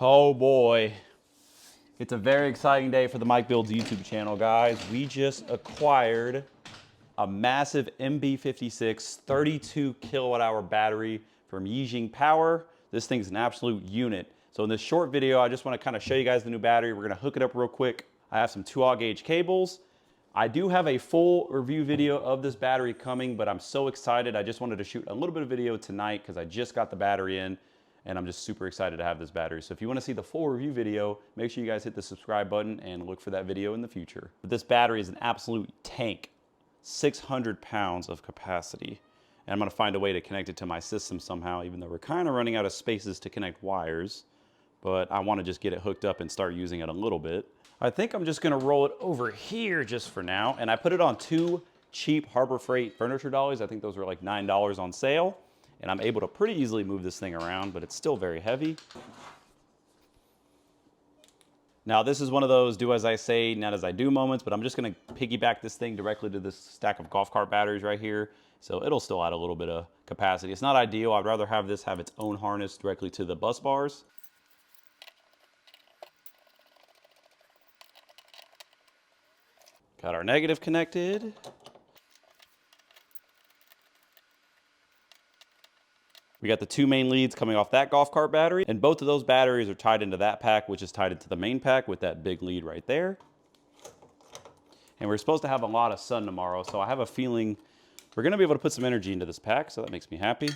Oh boy. It's a very exciting day for the Mike Builds YouTube channel, guys. We just acquired a massive MB56 32 kilowatt hour battery from Yixiang Power. This thing's an absolute unit. So in this short video, I just want to kind of show you guys the new battery. We're going to hook it up real quick. I have some 2/0 gauge cables. I do have a full review video of this battery coming, but I'm so excited. I just wanted to shoot a little bit of video tonight because I just got the battery in and I'm just super excited to have this battery. So if you want to see the full review video, make sure you guys hit the subscribe button and look for that video in the future. But this battery is an absolute tank, 600 pounds of capacity. And I'm going to find a way to connect it to my system somehow, even though we're kind of running out of spaces to connect wires. But I want to just get it hooked up and start using it a little bit. I think I'm just going to roll it over here just for now. And I put it on 2 cheap Harbor Freight furniture dollies. I think those were like $9 on sale. And I'm able to pretty easily move this thing around, but it's still very heavy. Now this is one of those do as I say, not as I do moments, but I'm just going to piggyback this thing directly to this stack of golf cart batteries right here. So it'll still add a little bit of capacity. It's not ideal. I'd rather have this have its own harness directly to the bus bars. Got our negative connected. We got the 2 main leads coming off that golf cart battery, and both of those batteries are tied into that pack, which is tied into the main pack with that big lead right there. And we're supposed to have a lot of sun tomorrow, so I have a feeling we're gonna be able to put some energy into this pack, so that makes me happy.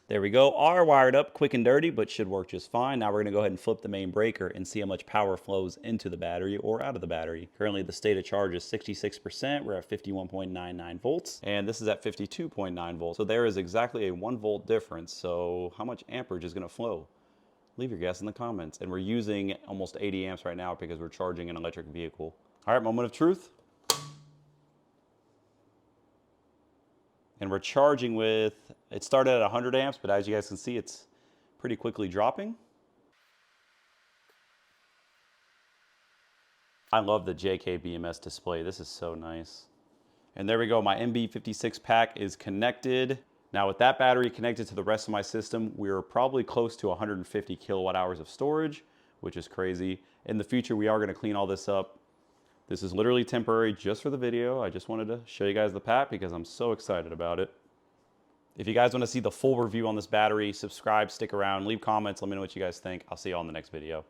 There we go, all wired up quick and dirty, but should work just fine. Now we're gonna go ahead and flip the main breaker and see how much power flows into the battery or out of the battery. Currently the state of charge is 66%, we're at 51.99 volts, and this is at 52.9 volts. So there is exactly a 1 volt difference. So how much amperage is gonna flow? Leave your guess in the comments. And we're using almost 80 amps right now because we're charging an electric vehicle. All right, moment of truth. And we're charging with, it started at 100 amps, but as you guys can see, it's pretty quickly dropping. I love the JK BMS display. This is so nice. And there we go, my MB56 pack is connected. Now with that battery connected to the rest of my system, we're probably close to 150 kilowatt hours of storage, which is crazy. In the future, we are gonna clean all this up. This is literally temporary just for the video. I just wanted to show you guys the pack because I'm so excited about it. If you guys want to see the full review on this battery, subscribe, stick around, leave comments, let me know what you guys think. I'll see you all in the next video.